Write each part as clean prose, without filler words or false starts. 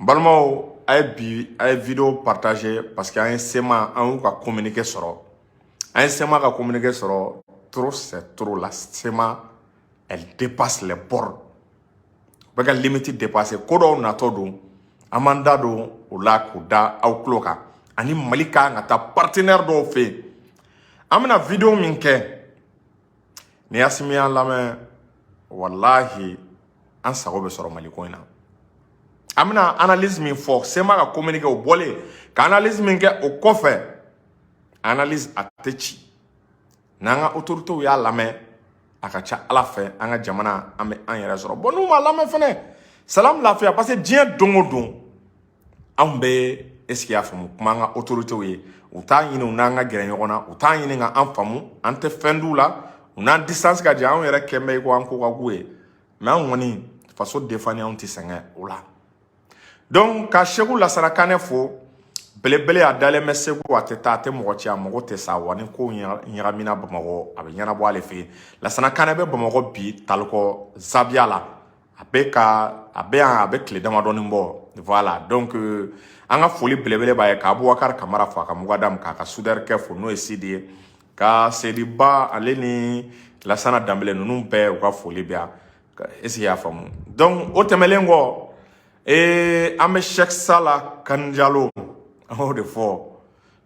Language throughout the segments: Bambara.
Balmo a vidéo partagé parce qu'il y a un sema en ka communiquer sur. Un sema ka communiquer sur trop c'est trop la sema elle dépasse les bords. Baka limite dépasser kodo na todo amanda do ola kuda au kloka ani malika ngata partenaire do fe. Amna vidéo minke ni asimi an lame wallahi an sago be soro maliko ina. Amna analyse min fo sema ka communiquer au bolé ka analyse min ke au kofe analyse atechi nanga autorité ya lame akacha ala fe anga jamana ame an yere soro bon nous ma lame fene salam la fe parce que dien dongo don ambe eski afamu kuma nga autorité we uta yini unanga gere nyona uta yini nga anfamu ante fendula una distance ka ja an yere kembe ko anko ka kuwe mais an woni faso defani an ti senga ola donc ka shegu la sarakane fo belebele a dale mesego ateta ate mogochi a mogo te sa wani ko nyiramina bamago abe nyana bo ale fe la sarakane be bamago bi talko zabiala abe clé damadoni mbo voilà donc anga foli belebele ba ka Abubakar Kamara fa ka mugadam ka soudeur ke fo no esidi ka sediba aleni la sana dambele nunu be ka foli bia esi ya famu donc o temelengo ame Cheikh Sala Kanjalo o de fo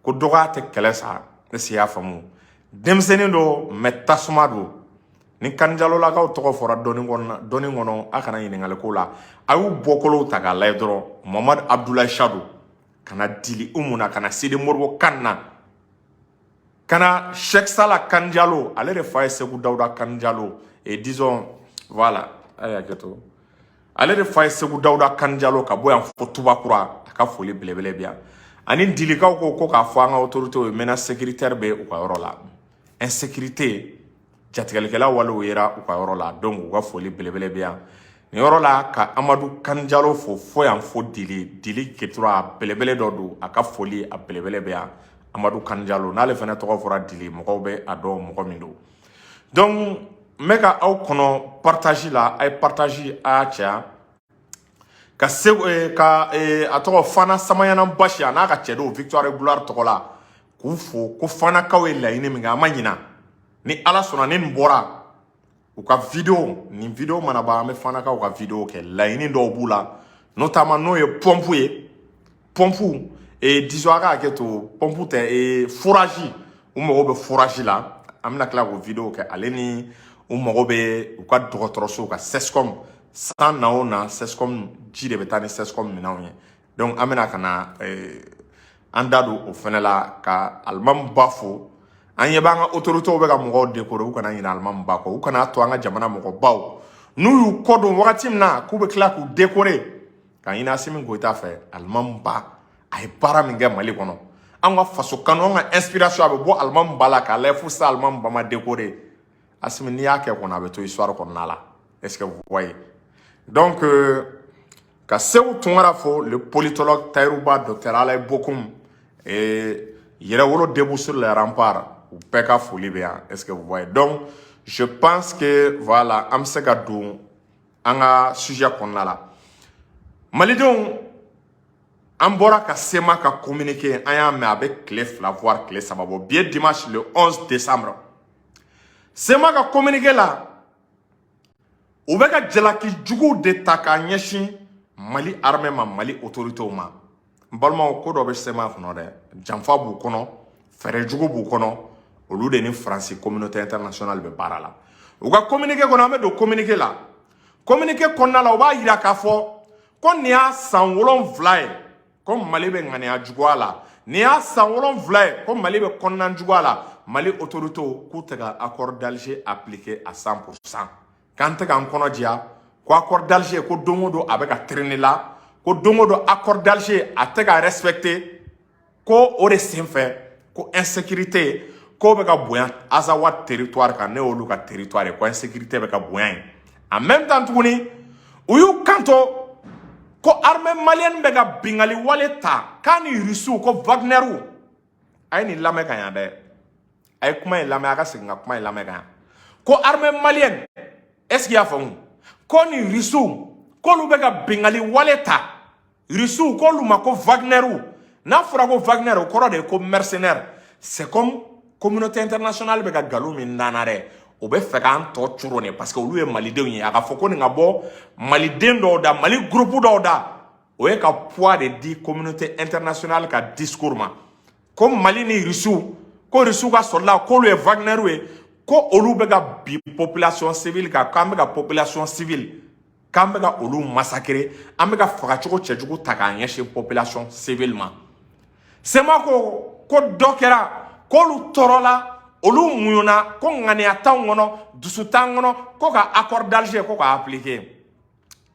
ko doga te kelesa esi ya famu demseni do metasuma do ni Kanjalo la ka to fora doni ngono akana yini ngale ko la ayu bokolo taga lay doro Mohamed Abdoulaye Chadou kana dili umuna kana Sidi Morbo kanna kana Cheikh Sala Kanjalo ale de faye Segou Daouda Kanjalo et disons voilà aya keto ale de faye Segou Daouda Kanjalo ka boyan fotuba kura ka foli belebele bia ani dili ka ko ka fo anga autorité mena sécuritaire be ou ka yoro la insécurité jatigalikela walo yera ou ka yoro la donc ou ka foli belebele bia ni yoro la ka Amadou Kanjalo fo yan fo dili ketura belebele dodu aka foli a belebele bia Amadou Kanjalo na le fene to fora dili mo be ado mo mindo donc meka au kono partager la ay partager a tia ka se ka atoko fana samayana bashi na ka chedo Victoire Gloire tokola ku fo ko fana kawe la ine minga manyina ni ala sona ni mbora ou ka vidéo ni vidéo manaba me fana ka ou ka vidéo ke la ine do bula notamment no e pompu et disoara ke to pompu te e fouragi ou mo be fouragi la amna kla ko vidéo ke aleni ou mo be ou ka dokotoroso ka sescom sans naona sescom jide betani sescom minawye donc amena kana andado o fenela ka almam bafo anye banga autorité o be ka mo décorer ou kana ina almam bako ou kana to anga jamana mo baw nu yu kodo wakati mna ku be kla ku décorer kan ina simin go ta fe almam ba ay para minga mali kono anga faso kanu nga inspiration abe bo almam bala ka lefu sa almam ba ma décorer asimi ni yake ko na be to histoire ko nala est-ce que vous voyez donc ka sew tungara fo le politologue Taïrouba Dr Alain Bokoum et yere wolo debout sur les remparts ou peka folie bien est-ce que vous voyez donc je pense que voilà amsega dou anga sujet ko nala malidon ambora ka sema ka communiquer aya me avec clef la voir clé sababo bien dimanche le 11 décembre sema ka communiquer là ou beka jelaki jugu de taka nyeshin mali armée ma mali autorité ma balma ko do be sema kono de jamfa bu kono fere jugu bu kono olu de ni France communauté internationale be barala ou ka communiquer kono ame do communiquer là communiquer kono la o ba yira ka fo kon ni a sanwolon vlae comme mali be ngane a jugu ala ni a sanwolon vlae comme mali be konan jugu ala mali autorité ku tega accord d'Alger appliqué à 100%. Quand tu as un konodia, ko accord d'Alger, ko dongodo avec a traîner là, ko dongodo accord d'Alger a te ga respecter, ko ore fait, ko insécurité, ko beka boyan, azawa territoire ka ne olu ka territoire, ko insécurité beka boyan. En même temps touni, ou yu kanto, ko armée malienne beka bingali waleta, kani rusu ko Wagneru, ay ni lame kanyade, ay kuma lame aga singa kuma lame kanya, ko armée malienne. Est-ce qu'il y a fait? Koni risu, kolu beka bingali waleta, Russes ko luma ko Wagner n'a fɔra ko Wagner o kɔrɔ de ko mercenaire c'est comme communauté internationale bɛ ka galon min dana dɛ o bɛ fɛ k'an tɔ curo ne parce que olu ye malidenw ye a ka fɔ ko nin ka bɔ maliden dɔw da Mali groupe dɔw da o ye ka poids de di communauté internationale ka discours ma ko Mali ni Russes ko Russes ka soldat k'olu ye Wagner ye ko olu bɛ ka bi population civile kan k'an bɛ ka population civile k'an bɛ ka olu massacrer an bɛ ka fagacogo cɛjugu ta k'a ɲɛsin population civile ma Sema ko dɔ kɛra k'olu tɔɔrɔla olu muɲuna ko ŋaniya t'anw kɔnɔ dusu t'an kɔnɔ ko ka accord d'Alger ko ka appliquer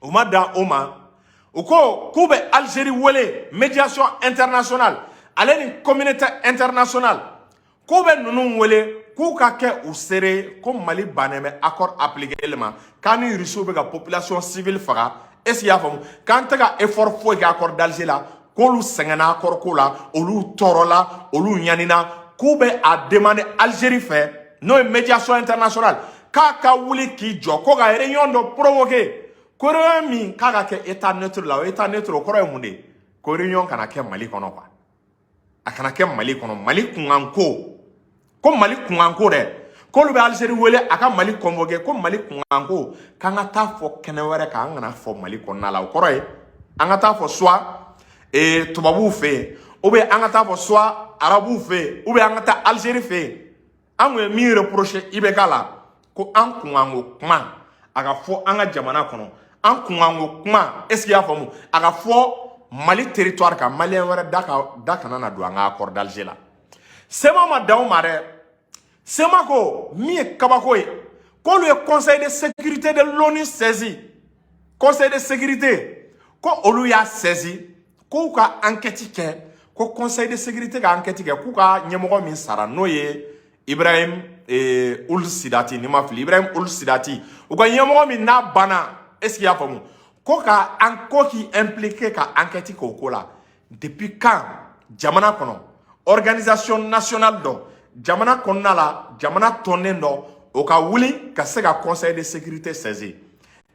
o ma dan o ma u ko k'u bɛ Algérie wele médiation internationale ale ni communauté internationale k'u bɛ ninnu wele k'u ka kɛ u sere ko Mali bannen bɛ accord appliquer ma k'an ni Russes bɛ ka population civile faga est-ce qu'il y'a faamu k'an tɛ ka effort foyi kɛ accord d'Alger la k'olu sɛgɛnna accord ko la olu tɔɔrɔla olu ɲanina k'u bɛ a demander Algérie fɛ n'o ye médiation internationale k'a ka wuli k'i jɔ ko ka réunion dɔ provoquer ko réunion min k'a ka kɛ état neutre la o état neutre o kɔrɔ ye mun de ko réunion kana kɛ Mali kɔnɔ quoi a kana kɛ Mali kɔnɔ Mali kunkanko ko Mali kunkanko dɛ k'olu bɛ Algérie wele a ka Mali convoquer ko Mali kunkanko k'an ka taa fɔ kɛnɛ wɛrɛ kan an kana fɔ Mali kɔnɔna la o kɔrɔ ye an ka taa fɔ soit tubabuw fɛ yen ou bien an ka taa fɔ soit arabuw fɛ yen ou bien an ka taa Algérie fɛ yen an kun ye min reprocher IBK la ko an kunkanko kuma a ka fɔ an ka jamana kɔnɔ an kunkanko kuma est-ce qu'il y'a faamu a ka fɔ Mali territoire kan malien wɛrɛ da kana na don an ka accord d'Alger la Sema ma dan o ma dɛ Sema ko min ye kabako ye k'olu ye conseil de sécurité de l'ONU saisi conseil de sécurité ko olu y'a saisi k'u ka enquête kɛ ko conseil de sécurité ka enquête kɛ k'u ka ɲɛmɔgɔ min sara n'o ye Ibrahim Ould Sidati ni ma fili Ibrahim Ould Sidati u ka ɲɛmɔgɔ min n'a banna est-ce qu'il y'a faamu ko k'i impliqué ka enquête k'o ko la depuis quand jamana kɔnɔ organisation nationale dɔ jamana kɔnɔna la jamana tɔnnen dɔ o ka wuli ka se ka conseil de sécurité saisir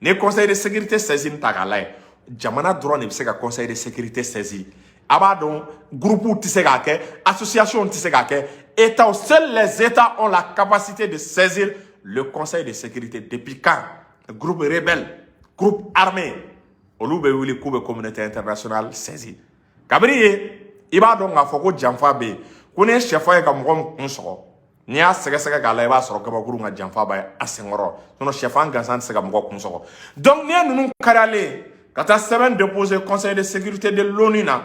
ni conseil de sécurité saisir ta k'a lajɛ jamana dɔrɔn de bɛ se ka conseil de sécurité saisir a b'a dɔn groupe tɛ se k'a kɛ association tɛ se k'a kɛ état seuls les états ont la capacité de saisir le conseil de sécurité depuis quand groupe rebelle groupe armé olu bɛ wuli k'u bɛ communauté internationale saisir kabiri ye i b'a dɔn k'a fɔ ko janfa bɛ yen ko ni ye sɛfan ye ka mɔgɔ min kun sɔgɔ n'i y'a sɛgɛsɛgɛ k'a la i b'a sɔrɔ kabakuru ka janfa b'a a senkɔrɔ sinon sɛfan gansan tɛ se ka mɔgɔ kun sɔgɔ donc n'i ye ninnu kariyalen ka taa sɛbɛn déposer conseil de sécurité de l'ONU na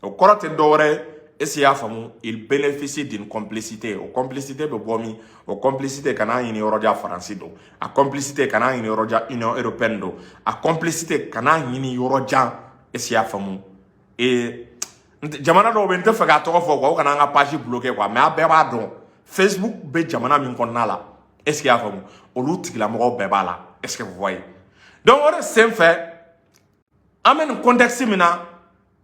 o kɔrɔ tɛ dɔwɛrɛ est-ce qu'il y'a faamu il bénéficie d'une complicité o complicité bɛ bɔ min o complicité kana ɲini yɔrɔjan Faransi don a complicité kana ɲini yɔrɔjan Union européenne don a complicité kana ɲini yɔrɔjan est-ce qu'il y'a faamu jamana dɔw bɛ n tɛ fɛ k'a tɔgɔ fɔ quoi o kana an ka page bloquer quoi mais a bɛɛ b'a dɔn Facebook bɛ jamana min kɔnɔna la est-ce qu'il y'a faamu olu tigilamɔgɔw bɛɛ b'a la est-ce que vous voyez donc o de sen fɛ an bɛ nin contexte min na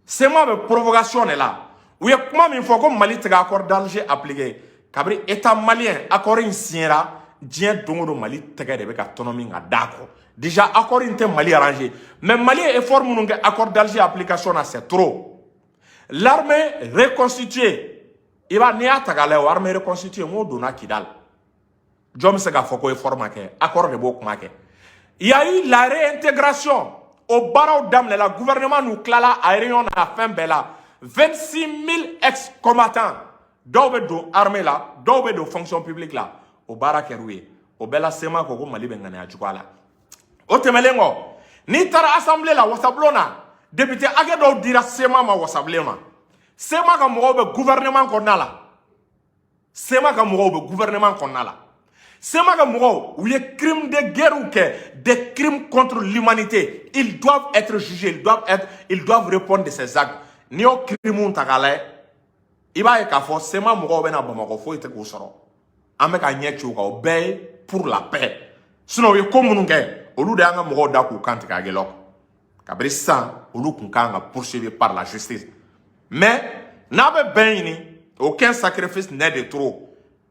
Sema bɛ provocation de la u ye kuma min fɔ ko Mali tɛ ka accord d'Alger appliqué kabiri état malien accord in signera diɲɛ don o don Mali tɛgɛ de bɛ ka tɔnɔ min ka d'a kɔ déjà accord in tɛ Mali arrangé mais Mali ye effort minnu kɛ accord d'Alger application na c'est trop l'armée reconstituée i b'a n'i y'a ta k'a lajɛ o armée reconstituée m'o donna Kidal jɔn bɛ se k'a fɔ ko effort ma kɛ accord de b'o kuma kɛ il y a eu la réintégration o baaraw daminɛla gouvernement n'u tilala a réunion na fɛn bɛɛ la 26 000 ex-combattants dɔw bɛ don armée la dɔw bɛ don fonction publique la o baara kɛr'u ye o bɛɛ la Sema ko Mali bɛ ŋaniya juguya la o tɛmɛlen kɔ n'i taara assemblée la wasabulon na député hakɛ dɔw dira Sema ma wasabulon na Sema ka mɔgɔw bɛ gouvernement kɔnɔna la Sema ka mɔgɔw bɛ gouvernement kɔnɔna la Sema ka mɔgɔw u ye crime de guerre kɛ des crimes contre l'humanité ils doivent être jugés ils doivent répondre de ces actes n'i y'o crime ta k'a lajɛ i b'a ye k'a fɔ Sema mɔgɔw bɛ na Bamakɔ foyi tɛ k'u sɔrɔ an bɛ ka ɲɛ ci o kan o bɛɛ ye pour la paix sinon u ye ko minnu kɛ olu de y'an ka mɔgɔw da k'u kan tigɛ a gɛlɛn kabiri sisan olu kun kan ka poursuivre par la justice mais n'a bɛ bɛn ɲini aucun sacrifice n'est de trop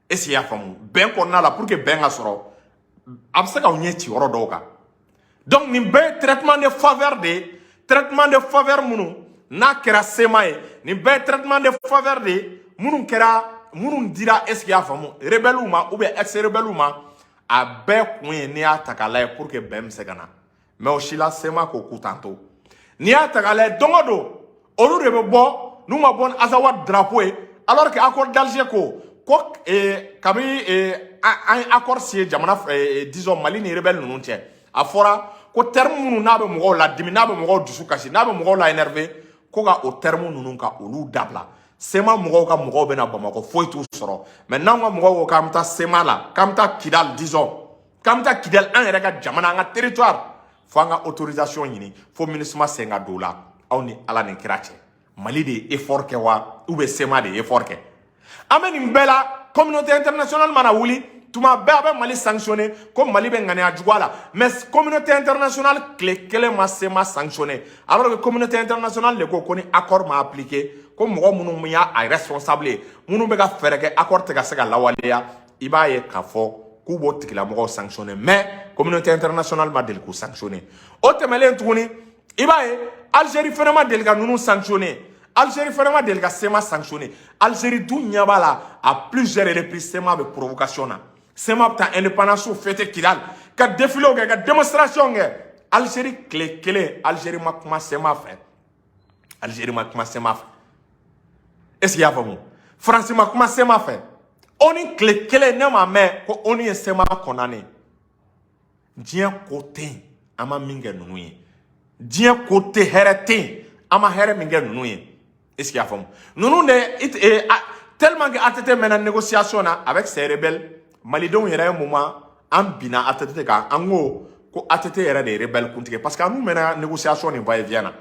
est-ce qu'il y'a faamu bɛn kɔnɔna la pour que bɛn ka sɔrɔ a bɛ se k'aw ɲɛ ci yɔrɔ dɔw kan donc nin bɛɛ ye traitement de faveur de traitement de faveur munu n'a kɛra sema ye nin bɛɛ traitement de faveur de munu dira est-ce qu'il y a famu rebelle ma ou bien ex rebelle ma a bɛɛ kun ye n'i y'a ta k'a lajɛ pour que bɛn bɛ se ka na mais o si la sema ko k'u tanto n'i y'a ta k'a lajɛ don o don olu de bɛ bɔ n'u ma bɔ ni Azawad drapeau ye alors que accord d'Alger ko kabini an ye accord signé jamana disons Mali ni rebelle ninnu cɛ a fɔra ko terme minnu n'a bɛ mɔgɔw ladimi n'a bɛ mɔgɔw dusu kasi n'a bɛ mɔgɔw la énervé ko ka o terme ninnu ka olu dabila sema mɔgɔw ka mɔgɔw bɛ na Bamakɔ foyi t'u sɔrɔ mais n'anw ka mɔgɔw ko k'an bɛ taa sema la k'an bɛ taa Kidal disons k'an bɛ taa Kidal an yɛrɛ ka jamana an ka territoire fo an ka autorisation ɲini fo MINUSMA sen ka don o la aw ni Ala ni kira cɛ Mali de ye effort kɛ wa ou bien sema de ye effort kɛ an bɛ nin bɛɛ la communauté internationale mana wuli tuma bɛɛ a bɛ Mali sanctionner ko Mali bɛ ŋaniya juguya la mais communauté internationale tile kelen ma sema sanctionner alors que communauté internationale de ko ni accord ma appliqué ko mɔgɔ minnu y'a responsable ye minnu bɛ ka fɛɛrɛ kɛ accord tɛ ka se ka lawaleya i b'a ye k'a fɔ k'u b'o tigilamɔgɔw sanctionner mais communauté internationale ma deli k'u sanctionner o tɛmɛlen tuguni i b'a ye Algérie fana ma deli ka ninnu sanctionner Algérie fana ma deli ka sema sanctionner Algérie dun ɲɛ b'a la à plusieurs reprises sema bɛ provocation na sema bɛ taa indépendance fêter Kidal ka défilé kɛ ka démonstration kɛ Algérie tile kelen Algérie ma kuma sema fɛ Algérie ma kuma sema fɛ est-ce qu'il y a faamu France ma kuma sema fɛ ONU tile kelen ne ma mɛn ko ONU ye sema condamné diɲɛ ko tɛ yen an ma min kɛ ninnu ye diɲɛ ko tɛ hɛrɛ tɛ yen an ma hɛrɛ min kɛ ninnu ye est-ce qu'il y a faamu ninnu de tellement que ATT mɛnna négociation na avec ces rebelles malidenw yɛrɛ ye moment an binna ATT kan an ko ATT yɛrɛ de ye rebelle kuntigi parce que an n'u mɛnna négociation ni va-et-vient na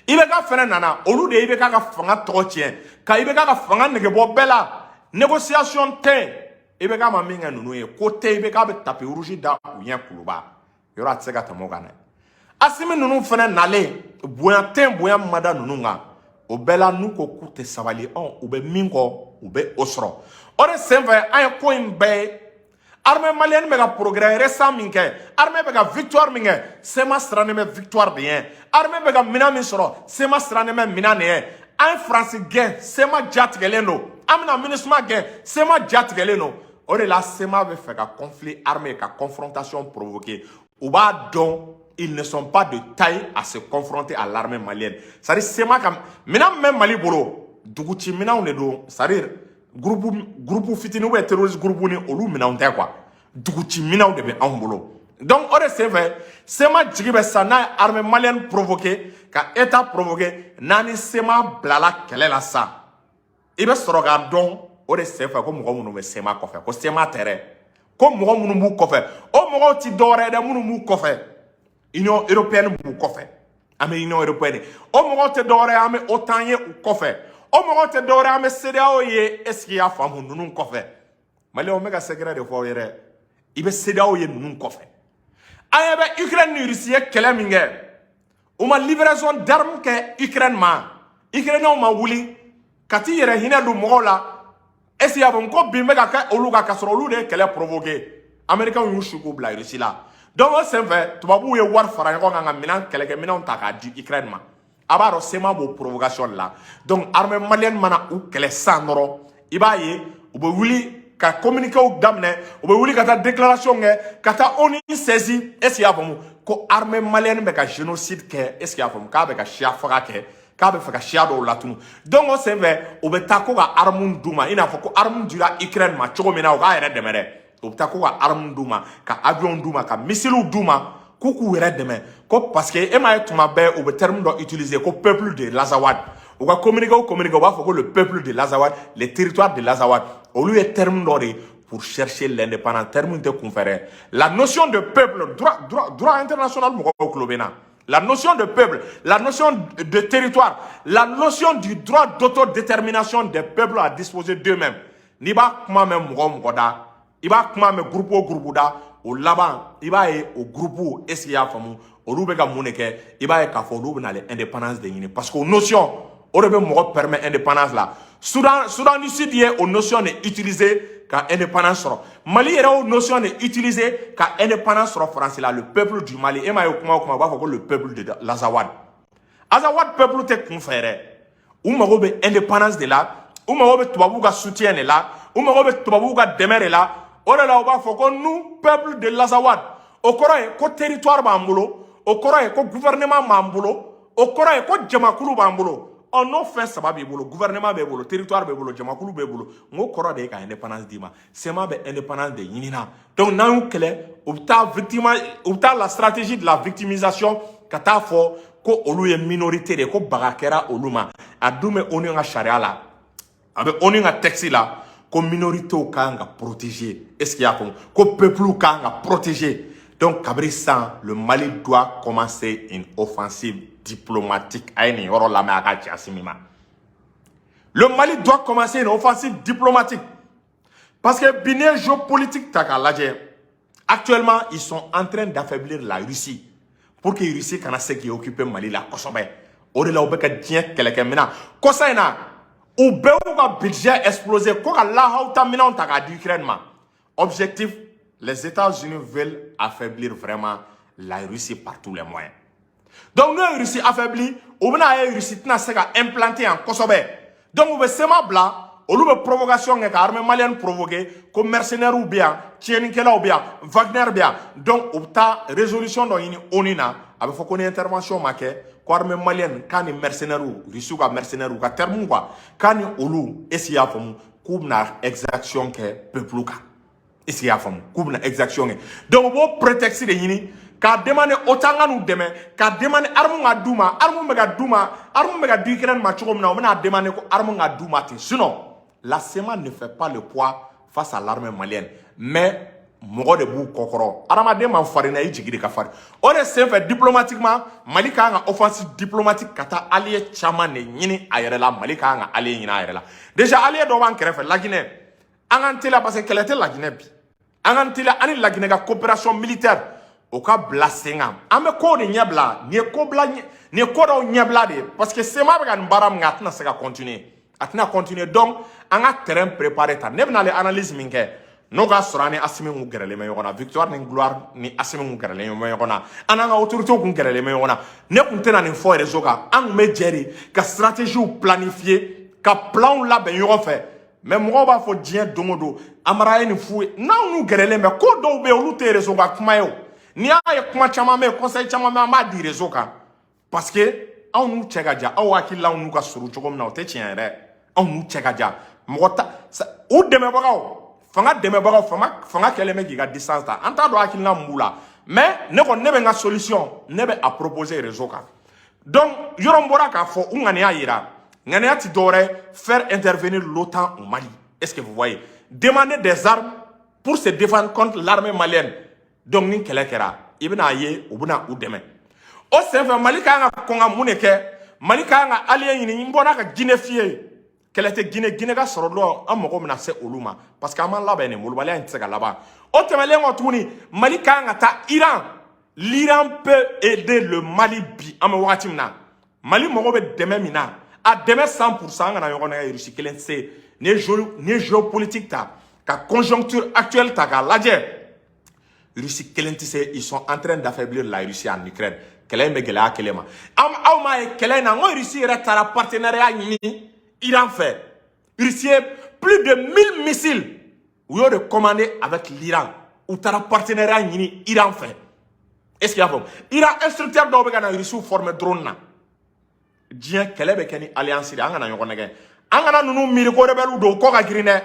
IBK fɛnɛ nana olu de IBK ka fanga tɔgɔ tiɲɛ ka IBK ka fanga negebɔ bɛɛ la négociation tɛ IBK ma min kɛ ninnu ye ko tɛ IBK bɛ tapis rouge da u ɲɛ kuluba yɔrɔ a tɛ se ka tɛmɛ o kan dɛ Assimi ninnu fɛnɛ nalen bonya tɛ bonya min ma da ninnu kan o bɛɛ la n'u ko k'u tɛ sabali u bɛ min kɔ u bɛ o sɔrɔ o de senfɛ an ye ko in bɛɛ ye armée malienne bɛ ka progrès récent min kɛ armée bɛ ka victoire min kɛ sema sirannen bɛ victoire de ye armée bɛ ka minɛn min sɔrɔ sema sirannen bɛ minɛn de ye an ye France gɛn sema jatigɛlen don an bɛna MINUSMA gɛn sema jatigɛlen don o de la sema bɛ fɛ ka conflit armé ka confrontation provoquer u b'a dɔn ils ne sont pas de taille à se confronter à l'armée malienne c'est-à-dire sema ka minɛn min bɛ Mali bolo duguci minɛnw de don c'est-à-dire groupe fitini ou terroriste groupe ni olu minɛnw tɛ quoi duguci minɛnw de bɛ anw bolo donc o de senfɛ sema jigi bɛ sa n'a ye armée malienne provoqué ka état provoqué n'a ni sema bilala kɛlɛ la sa i bɛ sɔrɔ k'a dɔn o de senfɛ ko mɔgɔ minnu bɛ sema kɔfɛ ko sema tɛ dɛ ko mɔgɔ minnu b'u kɔfɛ o mɔgɔw ti dɔwɛrɛ ye dɛ minnu b'u kɔfɛ Union européenne b'u kɔfɛ an bɛ Union européenne o mɔgɔw tɛ dɔwɛrɛ ye an bɛ OTAN ye u kɔfɛ o mɔgɔw tɛ dɔwɛrɛ an bɛ CEDEAO ye est-ce qu'il y a faamu ninnu kɔfɛ maliyɛnw bɛ ka secret de fɔ aw ye dɛ i bɛ CEDEAO ye ninnu kɔfɛ an ɲɛ bɛ Ukraine ni Russie ye kɛlɛ min kɛ u ma livraison d'armes kɛ Ukraine ma Ukrainenw ma wuli ka t'i yɛrɛ hinɛ don mɔgɔw la est-ce qu'il y a faamu ko bin bɛ ka kɛ olu kan ka sɔrɔ olu de ye kɛlɛ provoqué américains y'u su k'u bila Russie la donc o senfɛ tubabuw ye wari fara ɲɔgɔn kan ka minɛn kɛlɛkɛminɛnw ta k'a di Ukraine ma a b'a dɔn sema b'o provocation la donc armée malienne mana u kɛlɛ san dɔrɔn i b'a ye u bɛ wuli ka communiquéw daminɛ u bɛ wuli ka taa déclaration kɛ ka taa ONU saisi est-ce qu'il y a faamu ko armée malienne bɛ ka génocide kɛ est-ce qu'il y a faamu k'a bɛ ka siya faga kɛ k'a bɛ fɛ ka siya dɔw latunu donc o senfɛ u bɛ taa ko ka arme d'u ma i n'a fɔ ko arme dira Ukraine ma cogo min na u k'a yɛrɛ dɛmɛ dɛ u bɛ taa ko ka arme d'u ma ka avion d'u ma ka missile d'u ma k'u k'u yɛrɛ dɛmɛ ko parce que e m'a ye tuma bɛɛ u bɛ terme dɔ utiliser ko peuple de l'Azawad u ka communiqué u b'a fɔ ko le peuple de l'Azawad les territoires de l'Azawad olu ye terme dɔ de pour chercher l'indépendance terme tɛ kunfɛ dɛ la notion de peuple droit international mɔgɔw tulo bɛ na la notion de peuple la notion de territoire la notion du droit d'autodétermination des peuples à disposer d'eux-mêmes n'i b'a kuma mɛn mɔgɔ o mɔgɔ da i b'a kuma mɛn groupe o groupe da o laban i b'a ye o groupe est-ce qu'il y a faamu olu bɛ ka mun de kɛ i b'a ye k'a fɔ olu bɛ na indépendance de ɲini parce que o notion o de bɛ mɔgɔ permet indépendance la Soudan du Sud ye o notion de utiliser ka indépendance sɔrɔ Mali yɛrɛ o notion de utiliser ka indépendance sɔrɔ France la le peuple du Mali e m'a ye kuma o kuma u b'a fɔ ko le peuple de l'Azawad Azawad peuple te kun fere ou mago be indépendance de la ou mago be tubabu ka soutien de la ou mago be tubabu ka dɛmɛ de la o de la o b'a fɔ ko nous peuple de l'Azawad o kɔrɔ ye ko territoire b'an bolo o kɔrɔ ye ko gouvernement b'an bolo o kɔrɔ ye ko jamakulu b'an bolo n'o fɛn saba b'i bolo gouvernement b'e bolo territoire b'e bolo jamakulu b'e bolo n ko kɔrɔ de ye ka indépendance d'i ma sema bɛ indépendance de ɲinina donc n'an y'u kɛlɛ u bɛ taa la stratégie de la victimisation ka taa fɔ ko olu ye minorité de ko baga kɛra olu ma a dun bɛ ONU ka sariya la a bɛ ONU ka texte la ko minoritéw kan ka protéger est-ce qu'il y a faamu ko peuple kan ka protéger donc kabiri san le Mali doit commencer une offensive diplomatique a ye nin yɔrɔ lamɛn a ka cɛsi min ma le Mali doit commencer une offensive diplomatique parce que bi n'i ye géopolitique ta k'a lajɛ actuellement ils sont en train d'affaiblir la Russie pour que Russie kana se k'i occuper Mali la kosɛbɛ o de la u bɛ ka diɲɛ kɛlɛkɛminɛn kɔsa in na u bɛɛ y'u ka budget exploser ko ka lahaw ta minɛnw ta k'a di Ukraine ma objectif les États-Unis veulent affaiblir vraiment la Russie par tous les moyens donc nous Russie affaibli ou bena ye Russie tina se ka implanter en kosɛbɛ donc u bɛ sema bila olu bɛ provocation kɛ ka armée malienne provoquer ko mercenaires bɛ yan tiɲɛnikɛlaw bɛ yan Wagner bɛ yan donc u bɛ taa résolution dɔ ɲini ONU na a bɛ fɔ ko ni intervention ma kɛ ko armée malienne k'a ni mercenaires Russie ka mercenaires ka terme quoi k'a ni olu est-ce qu'il y'a faamu k'u bɛna exaction kɛ peuple kan est-ce qu'il y'a faamu k'u bɛna exaction kɛ donc u b'o prétexte de ɲini k'a demander OTAN ka n'u dɛmɛ k'a demander arme ka d'u ma arme bɛ ka d'u ma arme bɛ ka di Ukraine ma cogo min na u bɛna demander ko arme ka d'u ma ten sinon la SEMA ne fait pas le poids face à l'armée malienne mais mɔgɔ de b'u kɔkɔrɔ adamaden ma farin na i jigi de ka farin o de senfɛ diplomatiquement Mali ka kan ka offensive diplomatique ka taa allié caman de ɲini a yɛrɛ la Mali ka kan ka allié ɲini a yɛrɛ la déjà allié dɔ b'an kɛrɛfɛ Laginɛ an k'an teliya parce que kɛlɛ tɛ Laginɛ bi an k'an teliya ani Laginɛ ka coopération militaire o ka bila sen kan an bɛ kow de ɲɛbila nin ye ko dɔw ɲɛbila de parce que SEMA bɛ ka nin baara min kɛ a tɛna se ka continuer a tɛna continuer donc an ka terrain préparé ta ne bɛna ale analyse min kɛ n'o ka sɔrɔ an ni Assimi kun gɛrɛlen bɛ ɲɔgɔn na Victoire ni Gloire ni Assimi kun gɛrɛlen bɛ ɲɔgɔn na an n'an ka autorités kun gɛrɛlen bɛ ɲɔgɔn na ne kun tɛna nin fɔ réseau kan an kun bɛ jɛ de ka stratégies planifier ka plans labɛn ɲɔgɔn fɛ mais mɔgɔw b'a fɔ diɲɛ don o don Amara ye nin f'u ye n'anw n'u gɛrɛlen bɛ ko dɔw bɛ yen olu tɛ réseau ka kuma ye o n'i y'a ye kuma caman bɛ yen conseil caman bɛ yen an b'a di réseau kan parce que anw n'u cɛ ka jan aw hakililaw n'u ka surun cogo min na o tɛ tiɲɛ yɛrɛ anw n'u cɛ ka jan mɔgɔ ta u dɛmɛbagaw fanga dɛmɛbagaw fanga kɛlen bɛ k'i ka distance ta an t'a dɔn hakilina mun b'u la mais ne kɔni ne bɛ n ka solution ne bɛ a proposer réseau kan donc yɔrɔ n bɔra k'a fɔ u ŋaniya yira ŋaniya tɛ dɔwɛrɛ faire intervenir l'OTAN au Mali est-ce que vous voyez demander des armes pour se défendre contre l'armée malienne donc ni kɛlɛ kɛra i bɛna ye u bɛna u dɛmɛ o senfɛ Mali ka kan ka kɔn ka mun de kɛ Mali ka kan ka allié ɲini n bɔra ka Guinée f'i ye kɛlɛ tɛ Guinée ka sɔrɔ dɔrɔn an mago bɛna se olu ma parce que an m'an labɛn nin molobaliya in tɛ se ka laban o tɛmɛlen kɔ tuguni Mali ka kan ka taa Iran l'Iran peut aider le Mali bi an bɛ wagati min na Mali mago bɛ dɛmɛ min na a dɛmɛ 100% an kana ɲɔgɔn nɛgɛ Russie kelen tɛ se ni ye géopolitique ta ka conjoncture actuelle ta k'a lajɛ Russie kelen tɛ se ils sont en train d'affaiblir la Russie en Ukraine kɛlɛ in bɛ gɛlɛya kelen ma aw m'a ye kɛlɛ in na n ko Russie yɛrɛ taara partenariat ɲini Iran fait. Russie plus de 1000 missiles. Ou de commandé avec l'Iran. Ou t'as un partenariat ni Iran fait. Est-ce qu'il y a un Iran instructeur d'Obé na Russie forme drone na. Dien kelebe keni alliance de angana yoko nege. Angana nunu miriko rebelu do koka grine.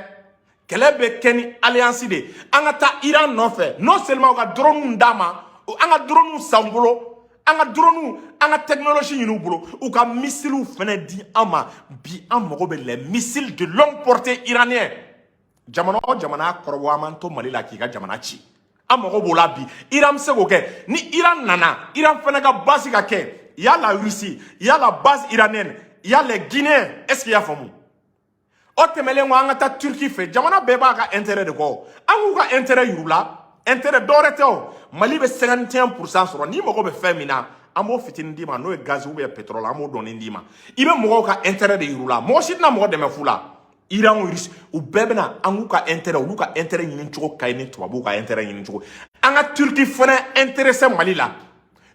Kelebe keni alliance de. Angata Iran non fait. Non seulement ka drone ndama, anga drone sambolo. Anga drone anga technologie yinu bolo ou ka missile fene di ama bi am mogo be les missiles de longue portée iranien jamana korbo amanto Mali la ki ka jamana ci am mogo bola bi Iran se ko ke ni Iran nana Iran fene ka base ka ke il y a la Russie il y a la base iranienne il y a les Guinéens est-ce qu'il y a famu o temele ngo anga ta Turquie fait jamana beba ka intérêt de ko angu ka intérêt yurula intérêt d'oreto Mali be 51% sur ni mogo be femina amo fitini dima no e gaz ou be pétrole amo doni dima ibe mogo ka intérêt de yurula mo sitna mogo de me fula Iran ou Russie ou bebena angu ka intérêt ou ka intérêt ni nchoko kayni tubabu ka intérêt ni nchoko anga Turquie fene intéressé Mali la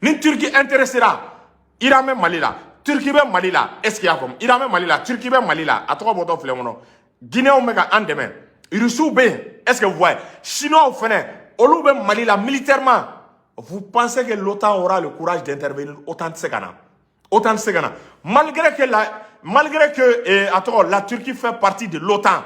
ni Turquie intéressé la Iran me Mali la Turquie bɛ Mali la est ce qu'il y a comme Iran bɛ Mali la Turquie bɛ Mali la a tɔgɔ bɔtɔ filɛ kɔnɔ Guinéens bɛ ka an dɛmɛ Russes bɛ yen est ce que vous voyez Chinois fɛnɛ olu bɛ Mali la militairement vous pensez que l'OTAN aura le courage d'intervenir autant de se ka na autant de se ka na malgré que la Turquie fait partie de l'OTAN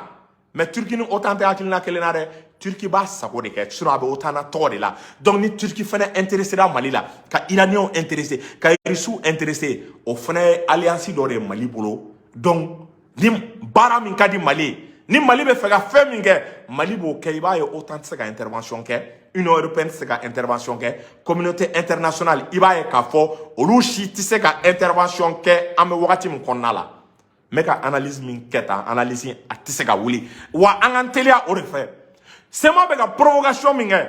mais Turquie ni OTAN tɛ hakilina kelen na dɛ Turquie b'a sago de kɛ sinon a bɛ OTAN na tɔgɔ de la donc ni Turquie fɛnɛ intéressé la Mali la ka Iraniens intéressé ka Russes intéressé o fɛnɛ ye alliance dɔ de ye Mali bolo donc ni baara min ka di Mali ni Mali bɛ fɛ ka fɛn min kɛ Mali b'o kɛ i b'a ye OTAN tɛ se ka intervention kɛ Union européenne tɛ se ka intervention kɛ communauté internationale i b'a ye k'a fɔ olu si tɛ se ka intervention kɛ an bɛ wagati min kɔnɔna la n bɛ ka analyse min kɛ tan analyse a tɛ se ka wuli wa an k'an teliya o de fɛ SEMA bɛ ka provocation min kɛ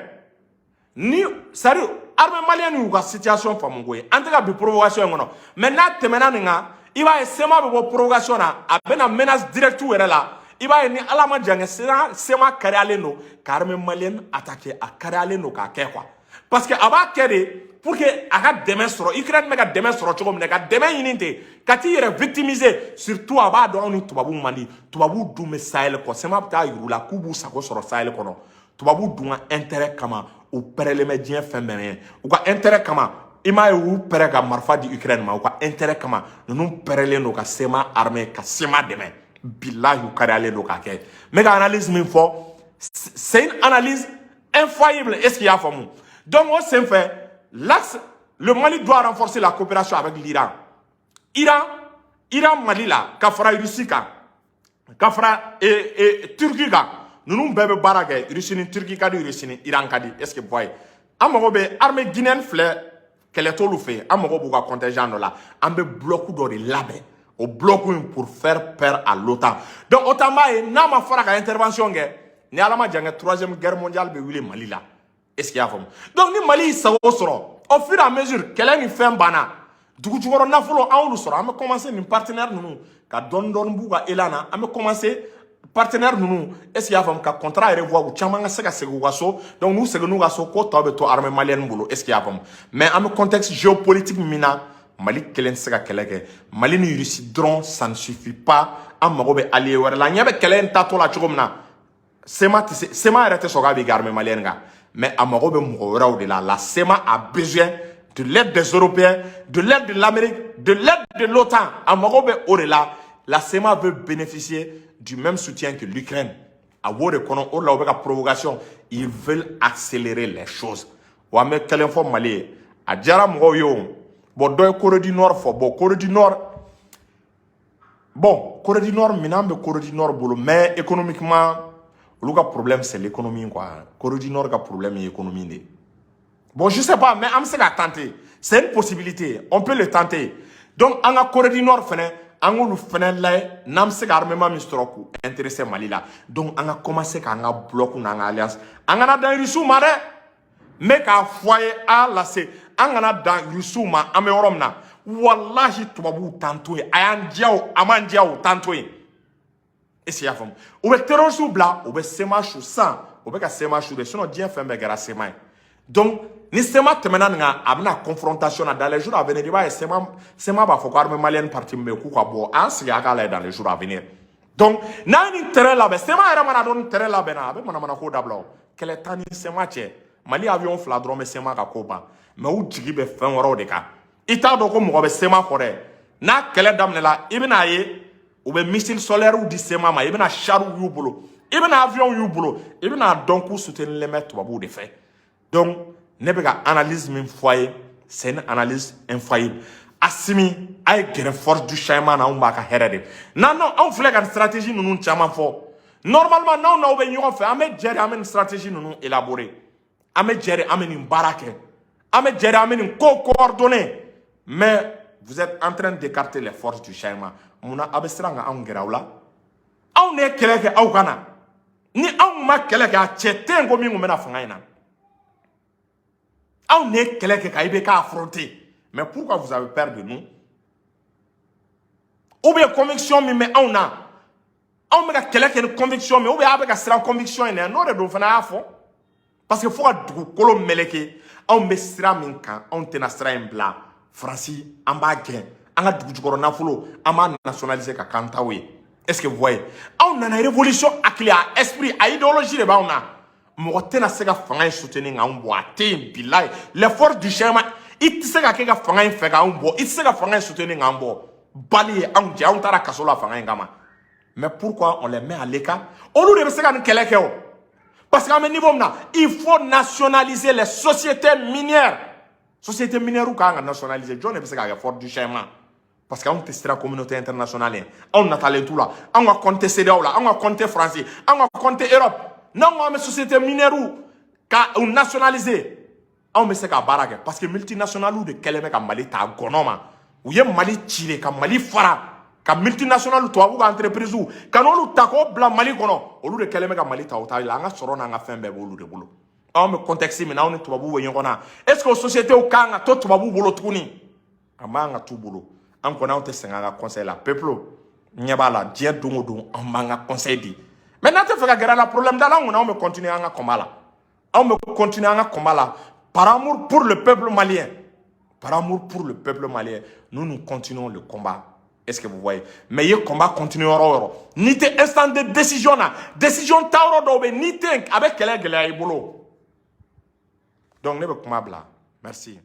ni c'est à dire armée malienne y'u ka situation faamu ko ye an tɛ ka bi provocation in kɔnɔ mais n'a tɛmɛna nin kan i b'a ye SEMA bɛ bɔ provocation na a bɛ na menace directe yɛrɛ la i b'a ye ni ala ma jan kɛ SEMA kariyalen don ka armée malienne attaquer a kariyalen don k'a kɛ quoi parce que a b'a kɛ de pour que a ka dɛmɛ sɔrɔ Ukraine bɛ ka dɛmɛ sɔrɔ cogo min na ka dɛmɛ ɲini ten ka t'i yɛrɛ victimiser surtout a b'a dɔn anw ni tubabuw man di tubabuw dun bɛ Sahel kɔ SEMA bɛ taa yir'u la k'u b'u sago sɔrɔ Sahel kɔnɔ tubabuw dun ka intérêt kama u pɛrɛlen bɛ diɲɛ fɛn bɛɛ ɲɛ u ka intérêt kama i m'a ye u pɛrɛ ka marifa di Ukraine ma u ka intérêt kama ninnu pɛrɛlen don ka SEMA armée ka SEMA dɛmɛ billahi u kariyalen don k'a kɛ n bɛ ka analyse min fɔ c'est une analyse infaillible est-ce qu'il y a faamu donc au senfɛ l'axe le Mali doit renforcer la coopération avec l'Iran Iran Mali la ka fara Russie kan ka fara Turquie kan ninnu bɛɛ bɛ baara kɛ Russie ni Turquie ka di Russie ni Iran ka di est-ce que vous voyez an mago bɛ armée guinéenne filɛ kɛlɛ t'olu fɛ yen an mago b'u ka contingent dɔ la an bɛ bloc dɔ de labɛn o bloc in pour faire peur à l'OTAN donc OTAN b'a ye n'a ma fara ka intervention kɛ ni ala ma jan kɛ troisième guerre mondiale bɛ wuli Mali la est-ce qu'il y a faamu donc ni Mali y'i sago sɔrɔ au fur et à mesure kɛlɛ ni fɛn banna dugu jukɔrɔ nafolo an y'olu sɔrɔ an bɛ commencer nin partenaire ninnu ka dɔɔni dɔɔni b'u ka élan na an bɛ commencer partenaire ninnu est-ce qu'il y a faamu ka contrat yɛrɛ voix u caman ka se ka segin u ka so donc n'u seginn'u ka so ko tɔ bɛ to armée malienne bolo est-ce qu'il y a faamu mais an bɛ contexte géopolitique min na Mali kelen tɛ se ka kɛlɛ kɛ Mali ni Russie dɔrɔn ça ne suffit pas an mago bɛ allié wɛrɛ la ɲɛ bɛ kɛlɛ in taatɔ la cogo min na SEMA yɛrɛ tɛ sɔn k'a bɛ kɛ armée malienne kan mais a mago bɛ mɔgɔ wɛrɛw de la la SEMA a besoin de l'aide des Européens de l'aide de l'Amérique de l'aide de l'OTAN a mago bɛ o de la SEMA veut bénéficier du même soutien que l'Ukraine a b'o de kɔnɔ o de la o bɛ ka provocation ils veulent accélérer les choses wa an bɛ kelen fɔ Mali ye a diyara mɔgɔw ye o bon dɔ ye Corée du Nord fɔ bon Corée du Nord minɛn bɛ Corée du Nord bolo mais économiquement olu ka problème c'est l'économie quoi Corée du Nord ka problème ye économie de bon je sais pas mais an bɛ se ka tenter c'est une possibilité on peut le tenter donc an ka Corée du Nord fɛnɛ an k'olu fɛnɛ layɛ n'an bɛ se ka armement min sɔrɔ k'u intéresser Mali la donc an ka commencer k'an ka bloc n'an ka alliance an kana dan Russiw ma dɛ n bɛ k'a fɔ a ye a lase an kana dan Russiw ma an bɛ yɔrɔ min na wallahi tubabuw t'an to yen a y'an diya o a m'an diya o t'an to yen est-ce qu'il y a faamu u bɛ terroristes bila u bɛ SEMA su san u bɛ ka SEMA su de sinon diɲɛ fɛn bɛɛ kɛra SEMA ye donc ni SEMA tɛmɛna nin kan a bɛna confrontation na dans les jours à venir i b'a ye SEMA b'a fɔ ko armée malienne partie min bɛ yen k'u ka bɔ an sigi a k'a lajɛ dans les jours à venir donc n'a ye nin terrain labɛn SEMA yɛrɛ mana dɔn ni terrain labɛnna a bɛ manamana ko dabila o kɛlɛ t'an ni SEMA cɛ Mali avion fila dɔrɔn bɛ SEMA ka ko ban mais u jigi bɛ fɛn wɛrɛw de kan i t'a dɔn ko mɔgɔ bɛ SEMA kɔ dɛ n'a kɛlɛ daminɛna i bɛn'a ye u bɛ missile solaire di SEMA ma i bɛna char y'u bolo i bɛna avion y'u bolo i bɛna dɔn k'u soutenir bɛ tubabuw de fɛ donc ne bɛ ka analyse min fɔ a ye c'est une analyse infaillible Assimi a ye gɛrɛ force du changement na anw b'a ka hɛrɛ de anw filɛ ka stratégie ninnu caman fɔ normalement n'aw bɛ ɲɔgɔn fɛ an bɛ jɛ de an bɛ nin stratégie ninnu élaborer an bɛ jɛ de an bɛ nin baara kɛ an bɛ jɛ de an bɛ nin ko coordonner mais vous êtes en train d'écarter les forces du changement munna a bɛ siran ka anw gɛrɛ aw la anw de ye kɛlɛ kɛ aw kana ni anw ma kɛlɛ kɛ a cɛ tɛ yen ko min tun bɛna fanga in na anw de ye kɛlɛ kɛ ka IBK affronter mais pourquoi vous avez peur de nous ou bien conviction min bɛ anw na anw bɛ ka kɛlɛ kɛ ni conviction min ou bien a bɛ ka siran conviction in na n'o de don fana y'a fɔ parce que fo ka dugukolo meleke anw bɛ sira min kan anw tɛna sira in bila Faransi an b'a gɛn an ka dugujukɔrɔ nafolo an b'a nationaliser ka kan taw ye. Est-ce que vous voyez? On a une révolution à esprit, à idéologie de bauna. Mɔgɔ se ka fanga in soutenir ngan bo ate billahi. L'effort du changement, il tɛ se ka kɛ ka fanga in fɛ k'an bɔ, il tɛ se ka fanga in soutenir ngan bɔ. Bali ye anw jɛ, anw taara kaso la fanga in kama. Mais pourquoi on les met à l'écart? Olu de bɛ se ka nin kɛlɛ kɛ o. Parce qu'à un niveau min na, il faut nationaliser les sociétés minières. Sociétés minières ou kan ka nationaliser, jɔn de bɛ se ka kɛ fort du changement? Parce qu'on teste la communauté internationale. On a talé tout là. On a compté CEDEAO là. On a compté français. On a compté Europe. Non, on a une société minière ou nationalisée. On met ça à baraque. Parce que multinationales ou de quel mec à Mali ta gonoma. Ou y a Mali Chile, ka Mali Fara. Ka multinationale ou toi ou entreprise ou. Quand on tako blanc Mali gono. Ou de quel mec à Mali ta ou ta. La nga soron nga fin bébé ou de boulot. On me contexte maintenant on est toi ou yongona. Est-ce que société ou kanga toi toi ou boulot tourni. Amanga tout boulot. On connaît te senganga conseil la peuple nyabala dia dongo en manga conseil di maintenant te fait que la problème dans on me continuer anga komala on me continuer anga komala par amour pour le peuple malien nous continuons le combat. Est-ce que vous voyez? Mais le combat continuera ni te instant de décision tauro dobe ni te avec quel gele ay bolo donc ne be combat bla merci.